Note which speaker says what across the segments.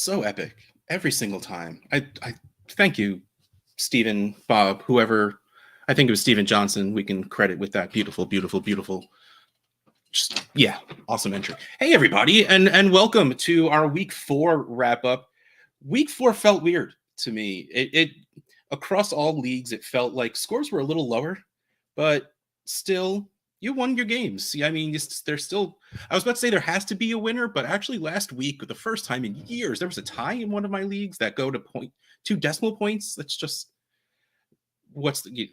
Speaker 1: so epic every single time. I thank you, Stephen, Bob, whoever. I think it was Stephen Johnson. We can credit with that beautiful, beautiful, beautiful. Just yeah, awesome entry. Hey everybody, and welcome to our week 4 wrap up. Week 4 felt weird to me. It across all leagues, it felt like scores were a little lower, but still, you won your games. I mean, there's still. I was about to say there has to be a winner, but actually, last week, the first time in years, there was a tie in one of my leagues that go to 2 decimal points. That's just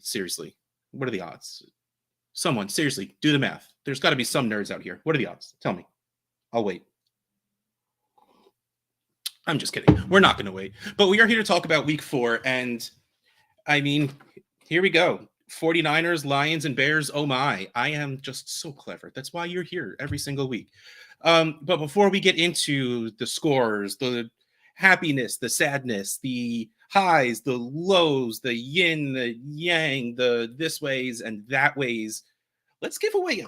Speaker 1: seriously? What are the odds? Someone seriously do the math. There's got to be some nerds out here. What are the odds? Tell me. I'll wait. I'm just kidding. We're not going to wait. But we are here to talk about week 4. And I mean, here we go. 49ers, Lions, and Bears. Oh my. I am just so clever. That's why you're here every single week. But before we get into the scores, the happiness, the sadness, the highs, the lows, the yin, the yang, the this ways and that ways, let's give away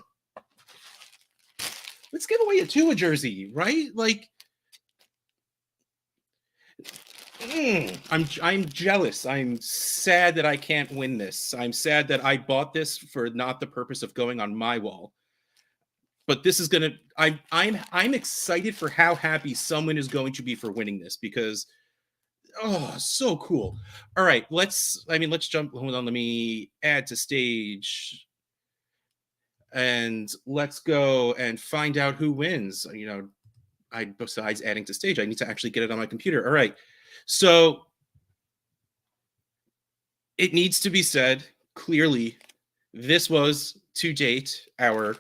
Speaker 1: a Tua jersey, right? Like, I'm jealous. I'm sad that I can't win this. I'm sad that I bought this for not the purpose of going on my wall. But this is gonna. I'm excited for how happy someone is going to be for winning this because, oh, so cool. All right, let's jump. Hold on, let me add to stage, and let's go and find out who wins. Besides adding to stage, I need to actually get it on my computer. All right. So it needs to be said clearly, this was to date our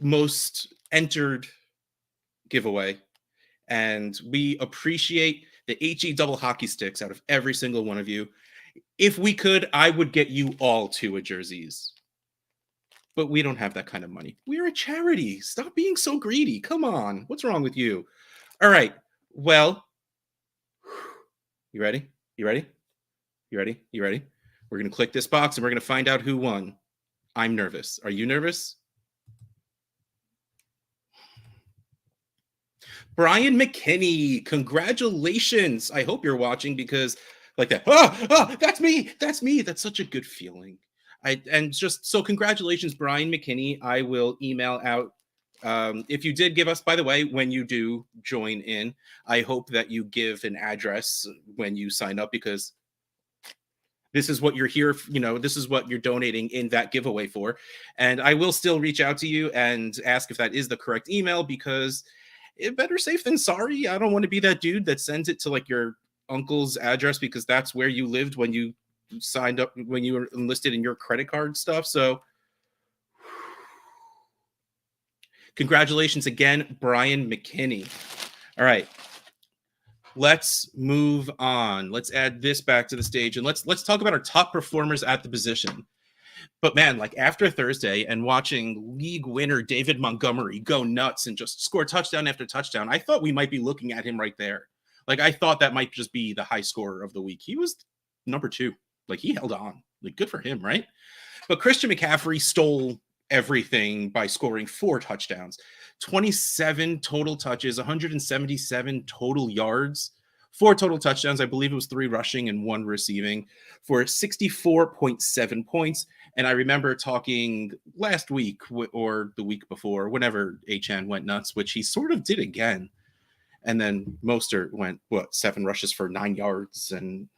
Speaker 1: most entered giveaway, and we appreciate the HE double hockey sticks out of every single one of you. If we could, I would get you all Tua jerseys, but we don't have that kind of money. We're a charity. Stop being so greedy. Come on. What's wrong with you? All right. Well, you ready? You ready? You ready? You ready? We're going to click this box and we're going to find out who won. I'm nervous. Are you nervous? Brian McKinney, congratulations. I hope you're watching because like that. Oh, that's me. That's me. That's such a good feeling. So congratulations, Brian McKinney. I will email out. If you did give us, by the way, when you do join in, I hope that you give an address when you sign up because this is what you're here, this is what you're donating in that giveaway for. And I will still reach out to you and ask if that is the correct email because better safe than sorry. I don't want to be that dude that sends it to like your uncle's address because that's where you lived when you signed up, when you were enlisted in your credit card stuff. So congratulations again, Brian McKinney. All right. Let's move on. Let's add this back to the stage and let's talk about our top performers at the position. But man, like after Thursday and watching league winner David Montgomery go nuts and just score touchdown after touchdown, I thought we might be looking at him right there. Like I thought that might just be the high scorer of the week. He was number 2. Like he held on. Like good for him, right? But Christian McCaffrey stole everything by scoring 4 touchdowns, 27 total touches, 177 total yards, 4 total touchdowns. I believe it was 3 rushing and 1 receiving for 64.7 points. And I remember talking last week or the week before, whenever Achane went nuts, which he sort of did again. And then Mostert went, 7 rushes for 9 yards. And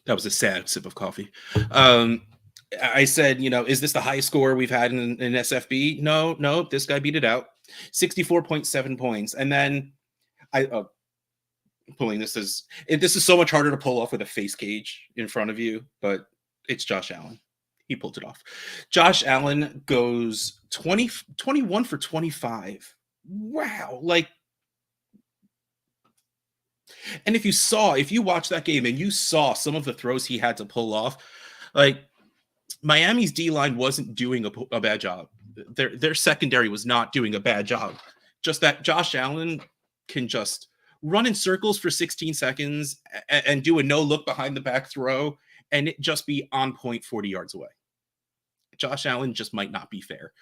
Speaker 1: that was a sad sip of coffee. I said, is this the highest score we've had in SFB? No, this guy beat it out. 64.7 points. And then this is so much harder to pull off with a face cage in front of you, but it's Josh Allen. He pulled it off. Josh Allen goes 21 for 25. Wow. And if you watched that game and you saw some of the throws he had to pull off, like Miami's D-line wasn't doing a bad job. Their secondary was not doing a bad job. Just that Josh Allen can just run in circles for 16 seconds and do a no-look behind the back throw and it just be on point 40 yards away. Josh Allen just might not be fair.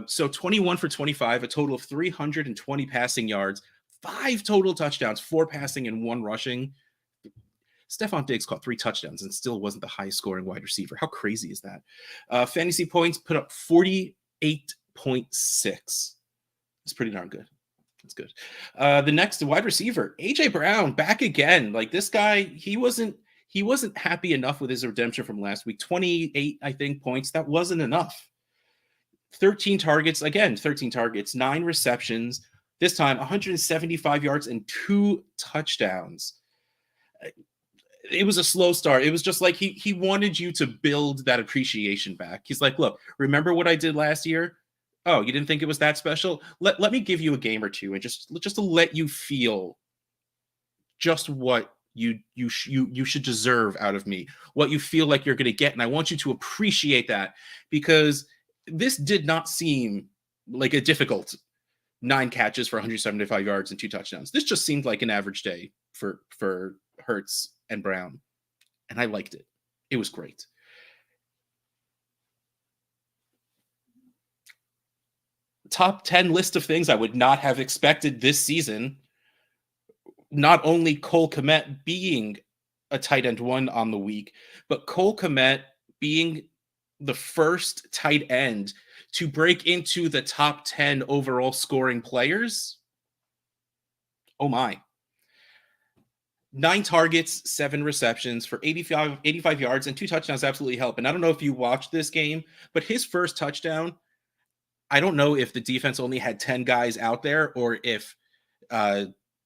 Speaker 1: So 21 for 25, a total of 320 passing yards, 5 total touchdowns, 4 passing and 1 rushing. Stephon Diggs caught 3 touchdowns and still wasn't the highest scoring wide receiver. How crazy is that? Fantasy points put up 48.6. It's pretty darn good. That's good. The next wide receiver, AJ Brown, back again. Like this guy, he wasn't happy enough with his redemption from last week. 28, I think, points. That wasn't enough. 13 targets, 9 receptions. This time, 175 yards and 2 touchdowns. It was a slow start. It was just like he wanted you to build that appreciation back. He's like, look, remember what I did last year? Oh, you didn't think it was that special? Let me give you a game or two and just to let you feel just what you should deserve out of me, what you feel like you're going to get. And I want you to appreciate that, because this did not seem like a difficult 9 catches for 175 yards and 2 touchdowns. This just seemed like an average day for Hurts and Brown, and I liked it. It was great. Top 10 list of things I would not have expected this season. Not only Cole Kmet being a tight end 1 on the week, but Cole Kmet being the first tight end to break into the top 10 overall scoring players. Oh my. 9 targets, 7 receptions for 85 yards and 2 touchdowns absolutely help. And I don't know if you watched this game, but his first touchdown, I don't know if the defense only had 10 guys out there or if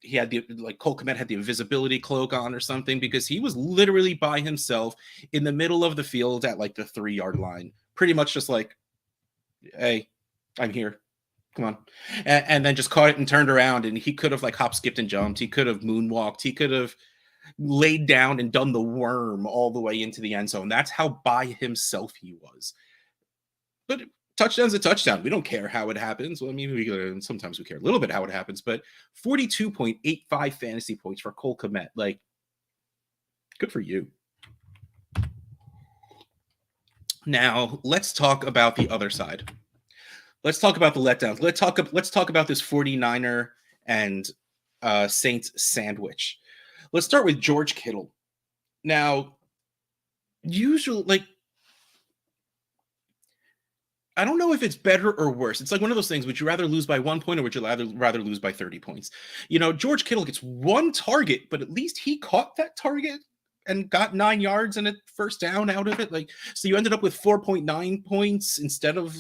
Speaker 1: he had Cole Kmet had the invisibility cloak on or something, because he was literally by himself in the middle of the field at like the 3-yard line, pretty much just like, hey, I'm here. Come on. And then just caught it and turned around, and he could have like hop, skipped, and jumped. He could have moonwalked. He could have laid down and done the worm all the way into the end zone. That's how by himself he was. But touchdown's a touchdown. We don't care how it happens. Well, I mean, sometimes we care a little bit how it happens, but 42.85 fantasy points for Cole Kmet. Like, good for you. Now, let's talk about the other side. Let's talk about the letdowns. Let's talk about this 49er and Saints sandwich. Let's start with George Kittle. Now, usually, I don't know if it's better or worse. It's like one of those things. Would you rather lose by 1 point, or would you rather lose by 30 points? George Kittle gets 1 target, but at least he caught that target and got 9 yards and a first down out of it. So you ended up with 4.9 points instead of,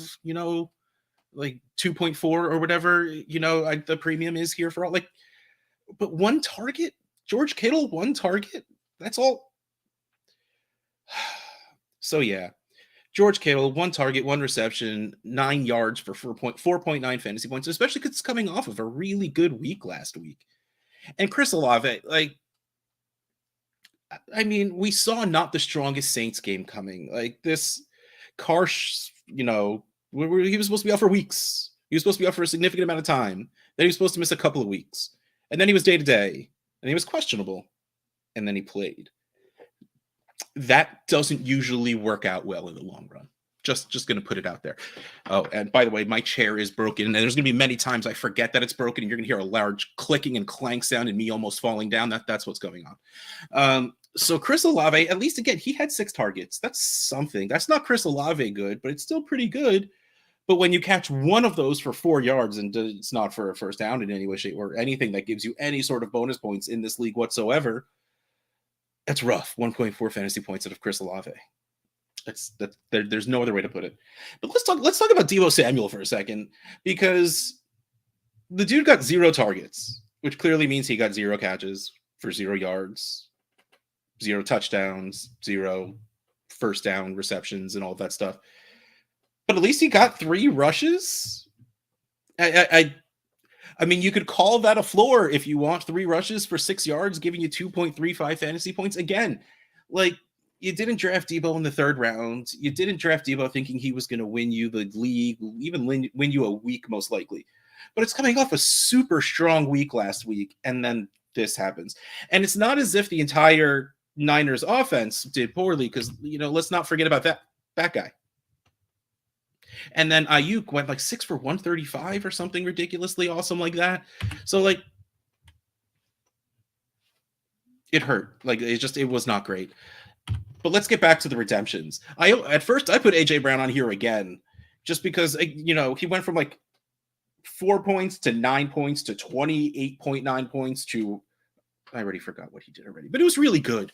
Speaker 1: 2.4 or whatever, the premium is here for all. But 1 target, George Kittle, 1 target. That's all. So yeah. George Kittle, 1 target, 1 reception, 9 yards for 4.9 fantasy points, especially because it's coming off of a really good week last week. And Chris Olave, we saw not the strongest Saints game coming. This Karsh, he was supposed to be out for weeks. He was supposed to be out for a significant amount of time. Then he was supposed to miss a couple of weeks. And then he was day-to-day. And he was questionable. And then he played. That doesn't usually work out well in the long run. Just going to put it out there. Oh, and by the way, my chair is broken, and there's going to be many times I forget that it's broken, and you're going to hear a large clicking and clank sound and me almost falling down. That's what's going on. So Chris Olave, at least again, he had 6 targets. That's something. That's not Chris Olave good, but it's still pretty good. But when you catch 1 of those for 4 yards, and it's not for a first down in any way, shape, or anything that gives you any sort of bonus points in this league whatsoever, that's rough. 1.4 fantasy points out of Chris Olave. There's no other way to put it. But let's talk about Deebo Samuel for a second, because the dude got 0 targets, which clearly means he got 0 catches for 0 yards, 0 touchdowns, 0 first down receptions, and all that stuff. But at least he got 3 rushes. I mean, you could call that a floor if you want. 3 rushes for 6 yards, giving you 2.35 fantasy points. Again, you didn't draft Deebo in the 3rd round. You didn't draft Deebo thinking he was going to win you the league, even win you a week, most likely. But it's coming off a super strong week last week, and then this happens. And it's not as if the entire Niners offense did poorly, because, let's not forget about that guy. And then Ayuk went like 6 for 135 or something ridiculously awesome like that. So like it hurt. Like it was not great. But let's get back to the redemptions. At first I put AJ Brown on here again, just because he went from like 4 points to 9 points to 28.9 points to I already forgot what he did already, but it was really good.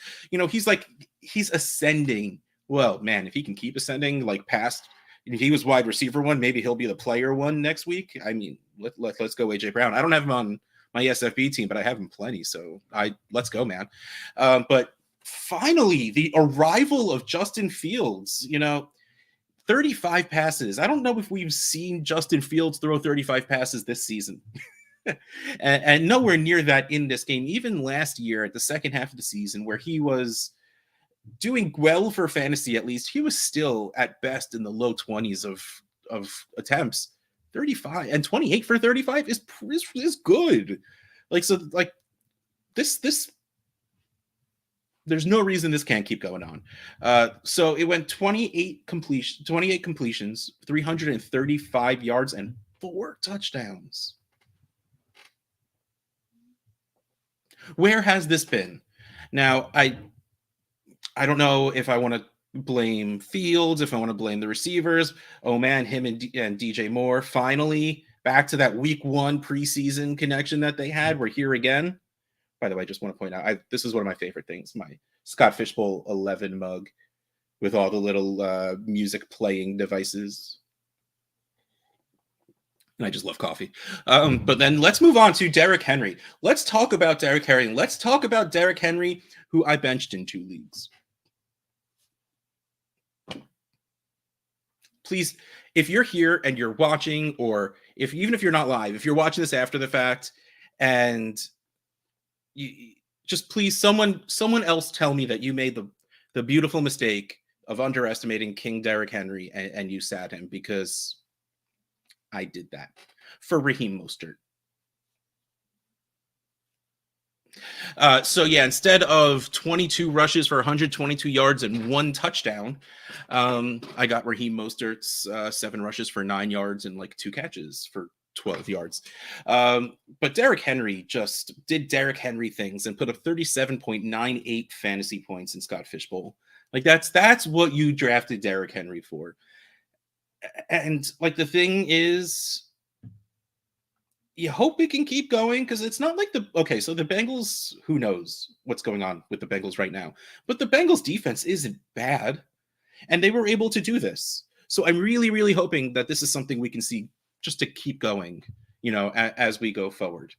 Speaker 1: He's ascending. Well, man, if he can keep ascending like past, he was wide receiver one, maybe he'll be the player one next week. I mean, let's go AJ Brown. I don't have him on my SFB team, but I have him plenty. So let's go, man. But finally, the arrival of Justin Fields, 35 passes. I don't know if we've seen Justin Fields throw 35 passes this season. and nowhere near that in this game. Even last year at the second half of the season, where he was doing well for fantasy, at least, he was still at best in the low 20s of attempts. 35 and 28 for 35 is good. This there's no reason this can't keep going on. So it went 28 completions, 335 yards, and 4 touchdowns. Where has this been? Now, I don't know if I want to blame Fields, if I want to blame the receivers. Oh man, him and DJ Moore finally back to that week 1 preseason connection that they had. We're here again. By the way, I just want to point out, this is one of my favorite things, my Scott Fishbowl 11 mug with all the little music playing devices. And I just love coffee. But then let's move on to Derrick Henry. Let's talk about Derrick Henry. Let's talk about Derrick Henry, who I benched in 2 leagues. Please, if you're here and you're watching, or even if you're not live, if you're watching this after the fact, and you just please someone else tell me that you made the beautiful mistake of underestimating King Derrick Henry and you sat him, because I did that for Raheem Mostert. So yeah, instead of 22 rushes for 122 yards and 1 touchdown, I got Raheem Mostert's 7 rushes for 9 yards and like 2 catches for 12 yards. But Derrick Henry just did Derrick Henry things and put up 37.98 fantasy points in Scott Fishbowl. Like that's what you drafted Derrick Henry for. And like the thing is, you hope it can keep going, because it's not like so the Bengals, who knows what's going on with the Bengals right now, but the Bengals defense isn't bad, and they were able to do this. So I'm really, really hoping that this is something we can see just to keep going, as we go forward.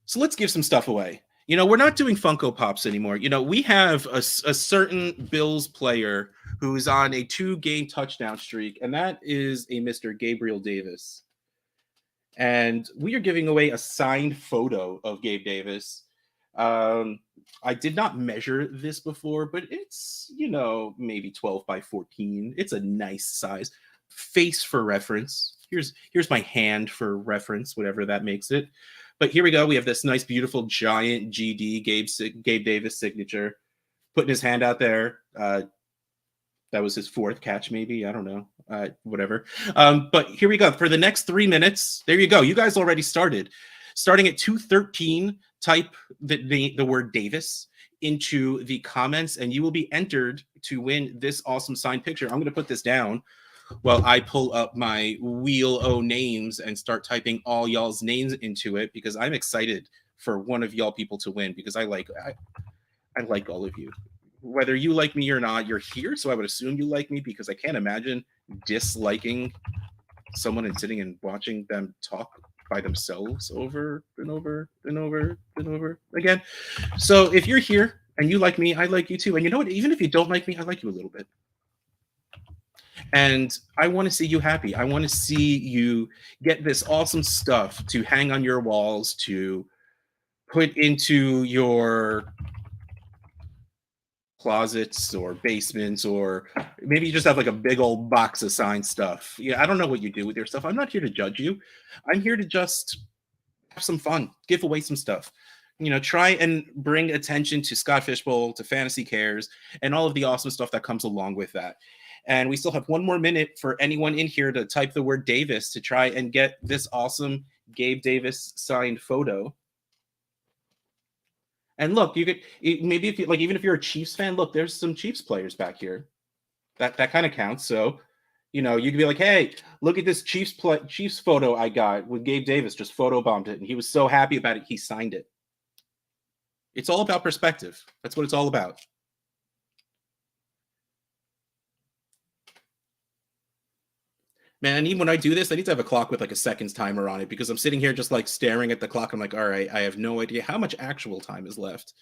Speaker 1: So let's give some stuff away. We're not doing Funko Pops anymore. We have a certain Bills player who is on a 2-game touchdown streak, and that is a Mr. Gabriel Davis. And we are giving away a signed photo of Gabe Davis. I did not measure this before, but it's, maybe 12 by 14. It's a nice size. Face for reference. Here's my hand for reference, whatever that makes it. But here we go. We have this nice, beautiful, giant GD Gabe Davis signature, putting his hand out there. That was his 4th catch, maybe. I don't know. Whatever. But here we go. For the next 3 minutes, there you go. You guys already started. Starting at 2:13, type the word Davis into the comments, and you will be entered to win this awesome signed picture. I'm going to put this down while I pull up my wheel o names and start typing all y'all's names into it, because I'm excited for one of y'all people to win, because I like all of you. Whether you like me or not, you're here, so I would assume you like me, because I can't imagine disliking someone and sitting and watching them talk by themselves over and over and over and over again. So if you're here and you like me, I like you too. And you know what? Even if you don't like me, I like you a little bit. And I want to see you happy. I want to see you get this awesome stuff to hang on your walls, to put into your closets or basements, or maybe you just have like a big old box of signed stuff. Yeah, I don't know what you do with your stuff. I'm not here to judge you. I'm here to just have some fun, give away some stuff. Try and bring attention to Scott Fishbowl, to Fantasy Cares, and all of the awesome stuff that comes along with that. And we still have 1 more minute for anyone in here to type the word Davis to try and get this awesome Gabe Davis signed photo. And look, you could maybe if you like, even if you're a Chiefs fan, look, there's some Chiefs players back here. That kind of counts. So, you could be like, hey, look at this Chiefs photo I got with Gabe Davis. Just photobombed it, and he was so happy about it, he signed it. It's all about perspective. That's what it's all about. Man, even when I do this, I need to have a clock with like a seconds timer on it, because I'm sitting here just like staring at the clock. I'm like, all right, I have no idea how much actual time is left.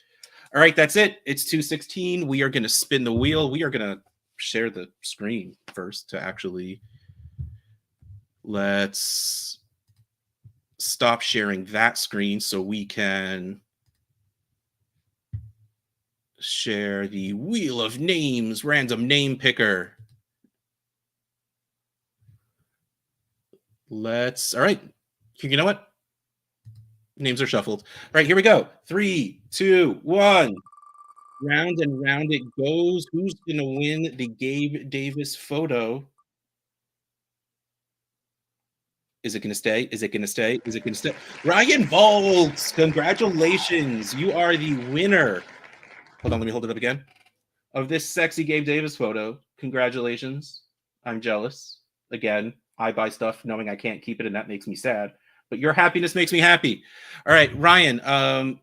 Speaker 1: All right, that's it. It's 2:16. We are going to spin the wheel. We are going to share the screen first to actually. Let's stop sharing that screen so we can share the Wheel of Names random name picker. All right. You know what? Names are shuffled. All right, here we go. 3, 2, 1. Round and round it goes. Who's going to win the Gabe Davis photo? Is it going to stay? Is it going to stay? Is it going to stay? Ryan Volts, congratulations. You are the winner. Hold on, let me hold it up again. Of this sexy Gabe Davis photo. Congratulations. I'm jealous. Again, I buy stuff knowing I can't keep it, and that makes me sad. But your happiness makes me happy. All right, Ryan,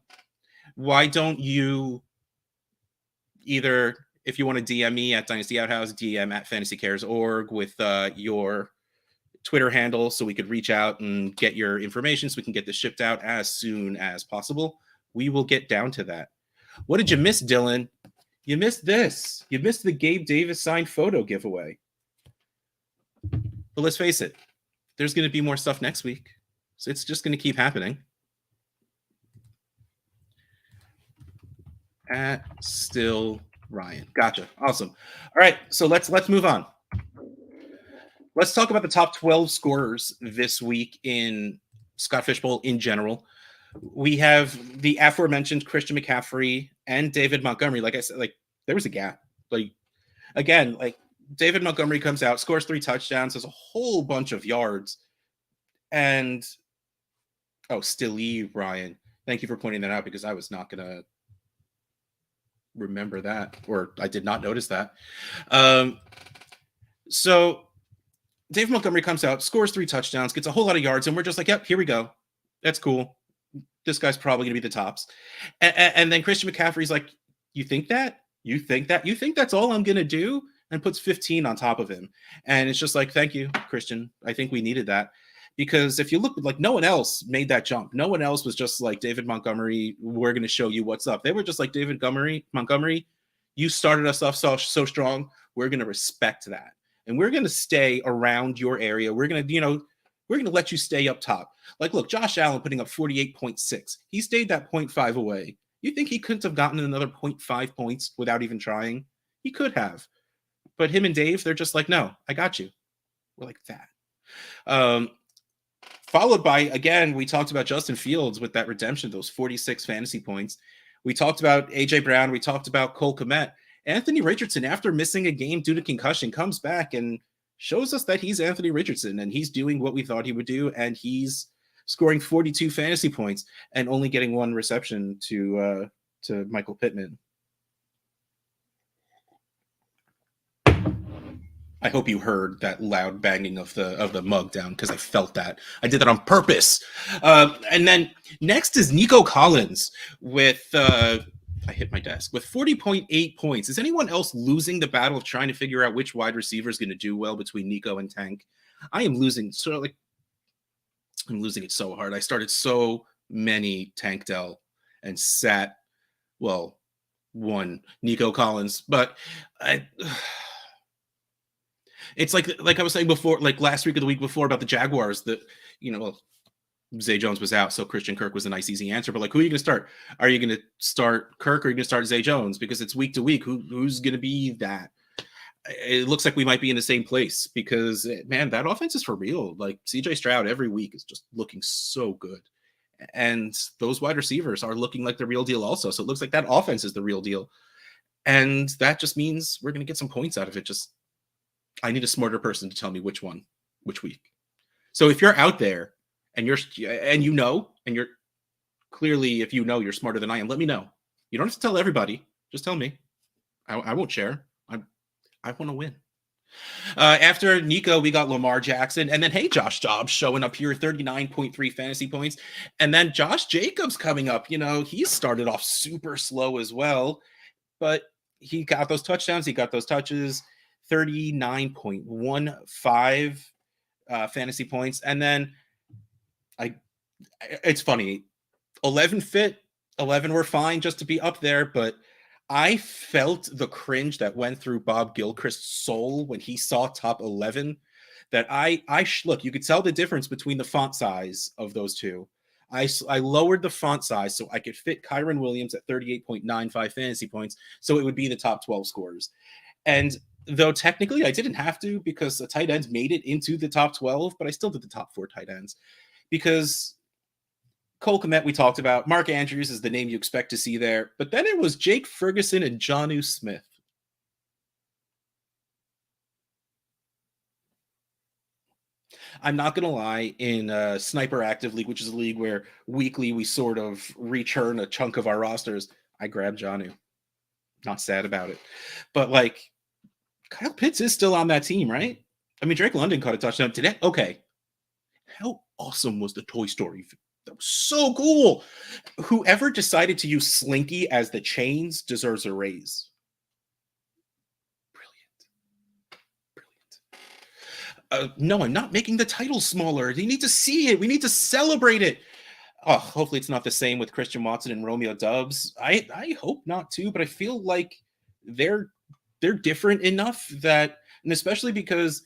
Speaker 1: why don't you either, if you want to DM me at Dynasty Outhouse, DM at FantasyCares.org with your Twitter handle so we could reach out and get your information so we can get this shipped out as soon as possible. We will get down to that. What did you miss, Dylan? You missed this. You missed the Gabe Davis signed photo giveaway. But let's face it, there's going to be more stuff next week. So it's just going to keep happening. At Still Ryan. Gotcha. Awesome. All right. So let's move on. Let's talk about the top 12 scorers this week in Scott Fish Bowl in general. We have the aforementioned Christian McCaffrey and David Montgomery. Like I said, like there was a gap. Like again, like David Montgomery comes out, scores 3 touchdowns, has a whole bunch of yards. And Stilly, Ryan. Thank you for pointing that out, because I was not going to remember that, or I did not notice that. So David Montgomery comes out, scores 3 touchdowns, gets a whole lot of yards, and we're just like, yep, here we go. That's cool. This guy's probably going to be the tops. And then Christian McCaffrey's like, you think that? You think that's all I'm going to do? And puts 15 on top of him. And it's just like, thank you, Christian. I think we needed that. Because if you look, like, no one else made that jump. No one else was just like, David Montgomery, we're going to show you what's up. They were just like, David Montgomery, you started us off so strong. We're going to respect that. And we're going to stay around your area. We're going to, we're going to let you stay up top. Like, look, Josh Allen putting up 48.6. He stayed that 0.5 away. You think he couldn't have gotten another 0.5 points without even trying? He could have. But him and Dave, they're just like, no, I got you. We're like that. Followed by, again, we talked about Justin Fields with that redemption, those 46 fantasy points. We talked about A.J. Brown. We talked about Cole Kmet. Anthony Richardson, after missing a game due to concussion, comes back and shows us that he's Anthony Richardson, and he's doing what we thought he would do, and he's scoring 42 fantasy points and only getting 1 reception to Michael Pittman. I hope you heard that loud banging of the mug down, because I felt that. I did that on purpose. And then next is Nico Collins with I hit my desk with 40.8 points. Is anyone else losing the battle of trying to figure out which wide receiver is going to do well between Nico and Tank? I am losing. So I'm losing it so hard. I started so many Tank Dell and sat, one Nico Collins, but it's like I was saying before, like last week or the week before about the Jaguars, that, Zay Jones was out, so Christian Kirk was a nice, easy answer. But like, who are you going to start? Are you going to start Kirk, or are you going to start Zay Jones? Because it's week to week. Who's going to be that? It looks like we might be in the same place, because, man, that offense is for real. Like, CJ Stroud every week is just looking so good. And those wide receivers are looking like the real deal also. So it looks like that offense is the real deal. And that just means we're going to get some points out of it. Just I need a smarter person to tell me which week. So if you're out there and you're clearly, if you know, you're smarter than I am, let me know. You don't have to tell everybody. Just tell me. I won't share. I want to win. After Nico, we got Lamar Jackson, and then hey, Josh Dobbs showing up here, 39.3 fantasy points, and then Josh Jacobs coming up. He started off super slow as well, but he got those touchdowns. He got those touches, 39.15 fantasy points, and then it's funny, 11 fit, 11 were fine just to be up there, but I felt the cringe that went through Bob Gilchrist's soul when he saw top 11. That look, you could tell the difference between the font size of those two. I lowered the font size so I could fit Kyron Williams at 38.95 fantasy points, so it would be the top 12 scorers. And though technically I didn't have to because the tight ends made it into the top 12, but I still did the top 4 tight ends because Cole Kmet we talked about. Mark Andrews is the name you expect to see there. But then it was Jake Ferguson and Jonnu Smith. I'm not going to lie, in Sniper Active League, which is a league where weekly we sort of return a chunk of our rosters, I grabbed Jonnu. Not sad about it. But Kyle Pitts is still on that team, right? I mean, Drake London caught a touchdown today. Okay. How awesome was the Toy Story? That was so cool. Whoever decided to use Slinky as the chains deserves a raise. Brilliant. No, I'm not making the title smaller. You need to see it. We need to celebrate it. Oh, hopefully it's not the same with Christian Watson and Romeo Doubs. I hope not too, but I feel like they're different enough that, and especially because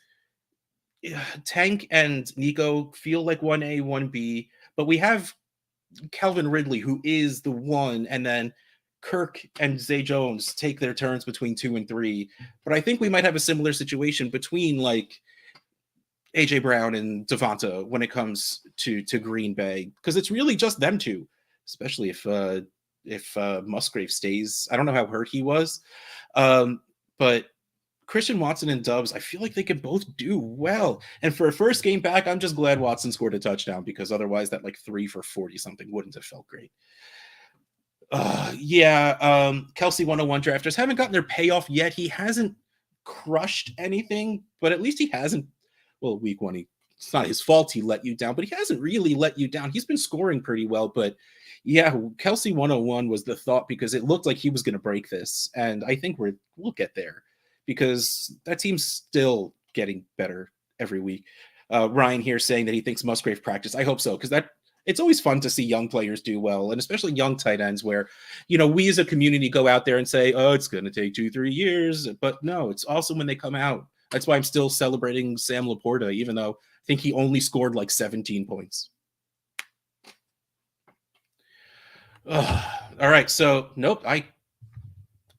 Speaker 1: Tank and Nico feel like 1A, 1B, but we have Calvin Ridley, who is the 1, and then Kirk and Zay Jones take their turns between 2 and 3. But I think we might have a similar situation between AJ Brown and Devonta when it comes to Green Bay, because it's really just them two, especially if Musgrave stays. I don't know how hurt he was, but Christian Watson and Doubs, I feel like they can both do well. And for a first game back, I'm just glad Watson scored a touchdown, because otherwise that 3 for 40 something wouldn't have felt great. Kelsey 101 drafters haven't gotten their payoff yet. He hasn't crushed anything, but at least he hasn't. Well, week 1, it's not his fault he let you down, but he hasn't really let you down. He's been scoring pretty well, but yeah, Kelsey 101 was the thought, because it looked like he was going to break this, and I think we'll get there, because that team's still getting better every week. Ryan here saying that he thinks Musgrave practice. I hope so, because it's always fun to see young players do well, and especially young tight ends where, we as a community go out there and say, oh, it's going to take 2-3 years. But no, it's awesome when they come out. That's why I'm still celebrating Sam Laporta, even though I think he only scored 17 points. All right. So, nope. I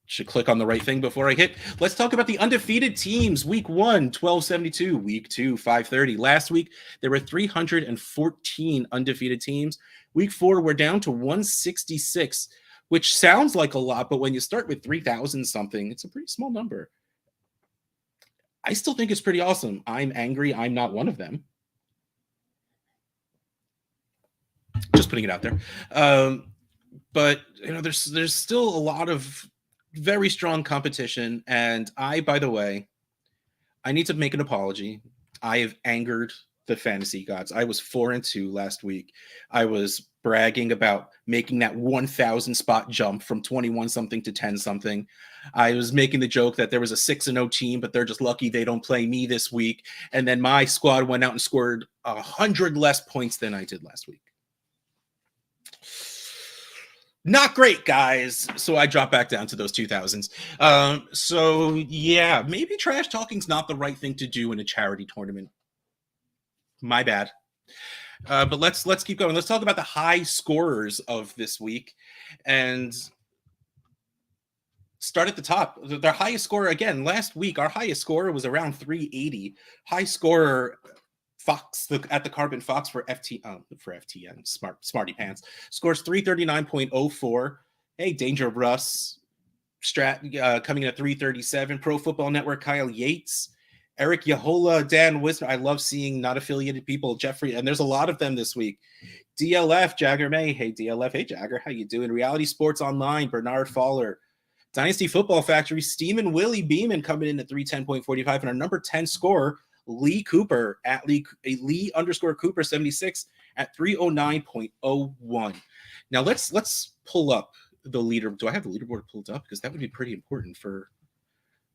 Speaker 1: should click on the right thing before I hit. Let's talk about the undefeated teams. Week 1, 1272. Week 2, 530. Last week, there were 314 undefeated teams. Week 4, we're down to 166, which sounds like a lot, but when you start with 3,000 something, it's a pretty small number. I still think it's pretty awesome. I'm angry I'm not one of them. Just putting it out there. But there's still a lot of very strong competition. And by the way, I need to make an apology. I have angered the fantasy gods. I was 4-2 last week. I was bragging about making that 1,000 spot jump from 21 something to 10 something. I was making the joke that there was a 6-0 team, but they're just lucky they don't play me this week. And then my squad went out and scored 100 less points than I did last week. Not great, guys. So I dropped back down to those 2000s. So yeah, maybe trash talking's not the right thing to do in a charity tournament. My bad. But let's keep going. Let's talk about the high scorers of this week, and start at the top. Their highest scorer, again, last week, our highest scorer was around 380. High scorer Fox at the Carbon Fox for FTN, Smarty Pants, scores 339.04. Hey, Danger Russ, coming in at 337. Pro Football Network, Kyle Yates Eric Yahola, Dan Wisner. I love seeing not affiliated people. Jeffrey, and there's a lot of them this week. DLF, Jagger May. Hey, DLF. Hey, Jagger. How you doing? Reality Sports Online, Bernard Faller. Dynasty Football Factory, Steeman Willie Beeman coming in at 310.45. And our number 10 scorer, Lee Cooper, at Lee underscore Cooper 76 at 309.01. Now let's pull up the leader. Do I have the leaderboard pulled up? Because that would be pretty important for.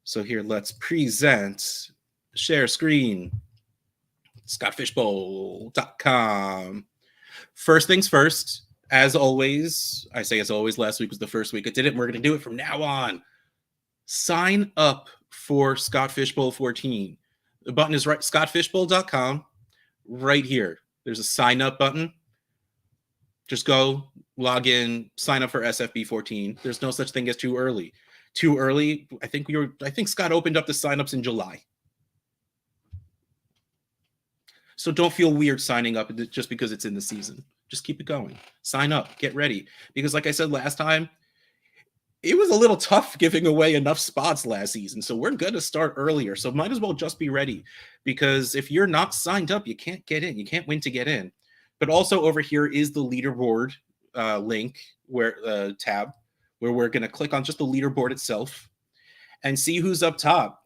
Speaker 1: So here, let's present, share screen, scottfishbowl.com. First things first, as always, I say as always, last week was the first week I did it, and we're going to do it from now on. Sign up for Scott Fishbowl 14. The button is right, scottfishbowl.com, right here. There's a sign up button. Just go, log in, sign up for SFB 14. There's no such thing as too early. Too early, I think Scott opened up the signups in July. So don't feel weird signing up just because it's in the season. Just keep it going. Sign up, get ready. Because like I said last time, it was a little tough giving away enough spots last season. So we're going to start earlier. So might as well just be ready. Because if you're not signed up, you can't get in. You can't win to get in. But also over here is the leaderboard link, where tab, where we're going to click on just the leaderboard itself and see who's up top.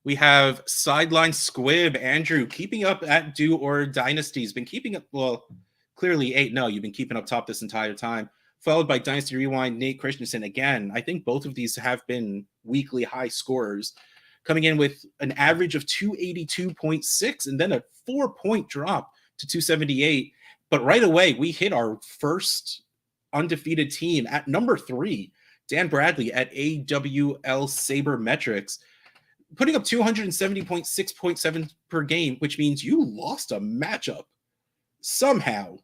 Speaker 1: We have Sideline Squib, Andrew, keeping up at Do or Dynasty. He's been keeping up, well, clearly 8-0. You've been keeping up top this entire time. Followed by Dynasty Rewind, Nate Christensen. Again, I think both of these have been weekly high scorers, coming in with an average of 282.6 and then a 4-point drop to 278. But right away, we hit our first undefeated team at number 3, Dan Bradley at AWL Sabermetrics, putting up 270.6.7 per game, which means you lost a matchup somehow,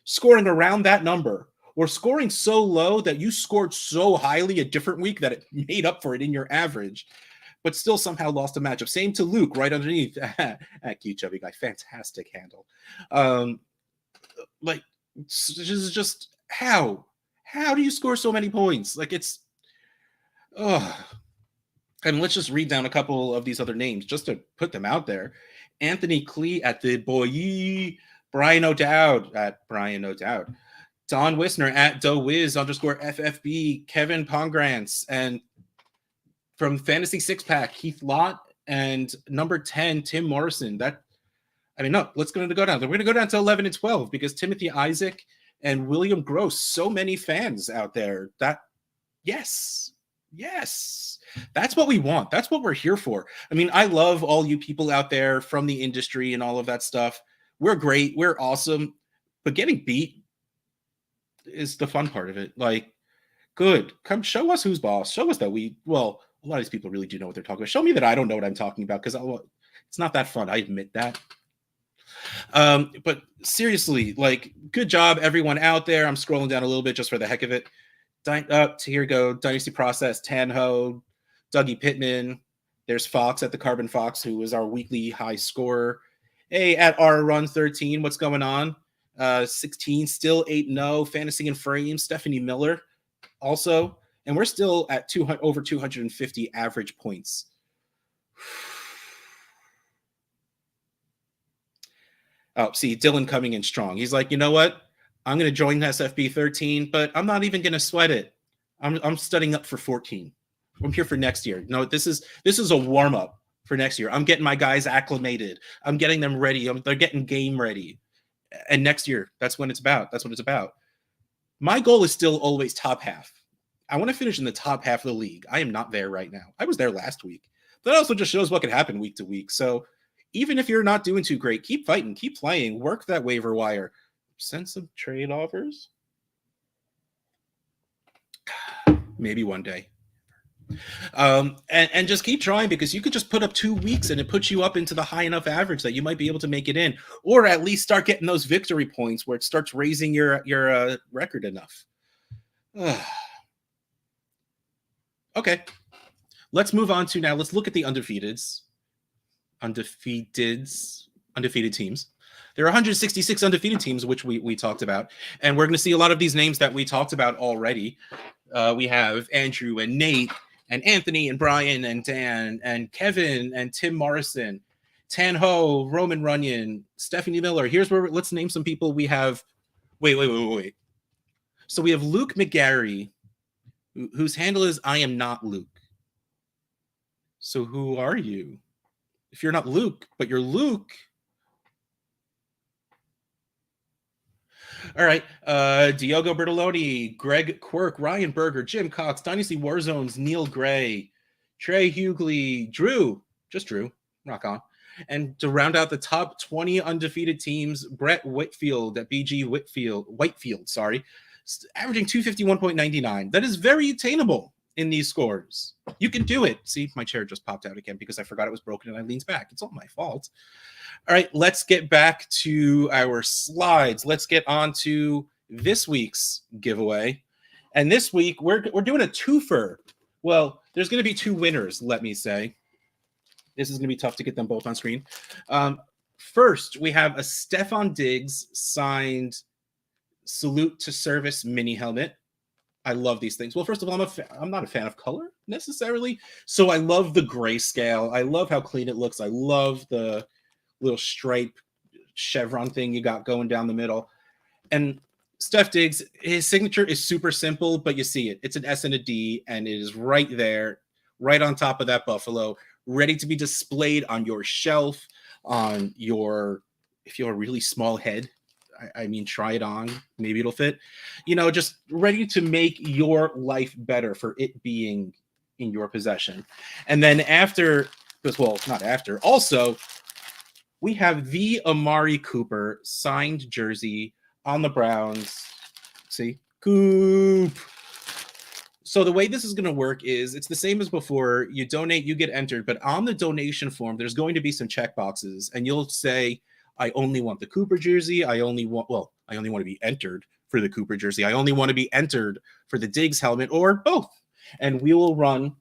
Speaker 1: scoring around that number, or scoring so low that you scored so highly a different week that it made up for it in your average, but still somehow lost a matchup. Same to Luke right underneath. Cute chubby guy, fantastic handle. Like, this is just how do you score so many points? Like, it's and let's just read down a couple of these other names just to put them out there. Anthony Klee at the boy, Brian O'Dowd at Brian O'Dowd, Don Wisner at DoWiz_FFB, Kevin Pongrants, and from Fantasy Six Pack, Keith Lott, and number 10, Tim Morrison. Let's go down. We're going to go down to 11 and 12 because Timothy Isaac and William Gross, so many fans out there. Yes, that's what we want. That's what we're here for. I mean, I love all you people out there from the industry and all of that stuff. We're great. We're awesome. But getting beat is the fun part of it. Like, good. Come show us who's boss. Show us that a lot of these people really do know what they're talking about. Show me that I don't know what I'm talking about, because it's not that fun. I admit that. But seriously, like, good job, everyone out there. I'm scrolling down a little bit just for the heck of it. Here we go. Dynasty Process, Tanho, Dougie Pittman. There's Fox at the Carbon Fox, who is our weekly high scorer. Hey, at R Run 13, what's going on? 16, still 8-0. Fantasy and Frame, Stephanie Miller also. And we're still at over 250 average points. Oh, see, Dylan coming in strong. He's like, you know what? I'm going to join SFB 13, but I'm not even going to sweat it. I'm studying up for 14. I'm here for next year. No, this is a warm up for next year. I'm getting my guys acclimated. I'm getting them ready. They're getting game ready. And next year, that's when it's about. That's what it's about. My goal is still always top half. I want to finish in the top half of the league. I am not there right now. I was there last week. That also just shows what can happen week to week. So even if you're not doing too great, keep fighting, keep playing, work that waiver wire. Send some trade offers. Maybe one day. And just keep trying, because you could just put up 2 weeks and it puts you up into the high enough average that you might be able to make it in, or at least start getting those victory points where it starts raising your record enough. Okay. Let's move on to now. Let's look at the undefeated teams. There are 166 undefeated teams, which we talked about. And we're going to see a lot of these names that we talked about already. We have Andrew and Nate and Anthony and Brian and Dan and Kevin and Tim Morrison, Tan Ho, Roman Runyon, Stephanie Miller. Here's where let's name some people we have. Wait. So we have Luke McGarry, whose handle is I am not Luke. So who are you? If you're not Luke, but you're Luke. All right. Diogo Bertoloni, Greg Quirk, Ryan Berger, Jim Cox, Dynasty Warzones, Neil Gray, Trey Hughley, Drew, just Drew, rock on. And to round out the top 20 undefeated teams, Brett Whitfield at BG Whitefield, sorry, averaging 251.99. That is very attainable in these scores. You can do it. See, my chair just popped out again because I forgot it was broken and I leaned back. It's all my fault. All right, let's get back to our slides. Let's get on to this week's giveaway. And this week, we're doing a twofer. Well, there's going to be two winners, let me say. This is going to be tough to get them both on screen. First, we have a Stefon Diggs signed Salute to Service mini helmet. I love these things. Well, first of all, I'm not a fan of color necessarily. So I love the grayscale. I love how clean it looks. I love the little stripe chevron thing you got going down the middle. And Steph Diggs, his signature is super simple, but you see it. It's an S and a D, and it is right there, right on top of that buffalo, ready to be displayed on your shelf, on your, if you have a really small head, I mean, try it on. Maybe it'll fit. You know, just ready to make your life better for it being in your possession. And then after, well, not after, also, we have the Amari Cooper signed jersey on the Browns. See? Coop. So the way this is going to work is it's the same as before. You donate, you get entered. But on the donation form, there's going to be some check boxes. And you'll say, I only want the Cooper jersey. I only want to be entered for the Cooper jersey. I only want to be entered for the Diggs helmet, or both. And we will run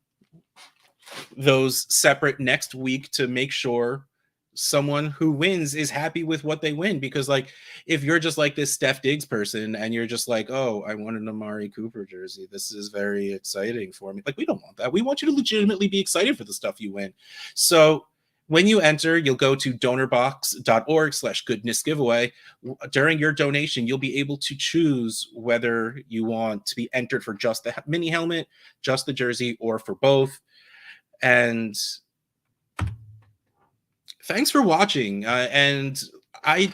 Speaker 1: those separate next week to make sure someone who wins is happy with what they win. Because, like, if you're just like this Steph Diggs person and you're just like, oh, I want an Amari Cooper jersey, this is very exciting for me. Like, we don't want that. We want you to legitimately be excited for the stuff you win. So when you enter, you'll go to donorbox.org/goodness giveaway. During your donation, you'll be able to choose whether you want to be entered for just the mini helmet, just the jersey, or for both. And thanks for watching. And I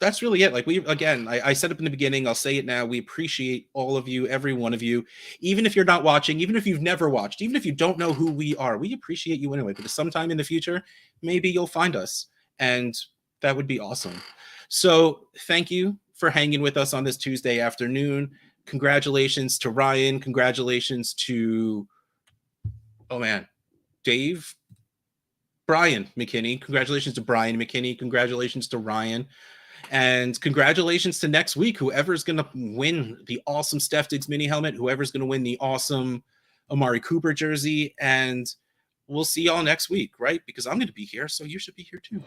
Speaker 1: that's really it. Like, I said it in the beginning, I'll say it now. We appreciate all of you, every one of you, even if you're not watching, even if you've never watched, even if you don't know who we are, we appreciate you anyway, because sometime in the future, maybe you'll find us, and that would be awesome. So thank you for hanging with us on this Tuesday afternoon. Congratulations to Ryan. Congratulations to, Brian McKinney. Congratulations to Brian McKinney. Congratulations to Ryan. And congratulations to next week, whoever's going to win the awesome Steph Diggs mini helmet, whoever's going to win the awesome Amari Cooper jersey. And we'll see y'all next week, right? Because I'm going to be here, so you should be here too.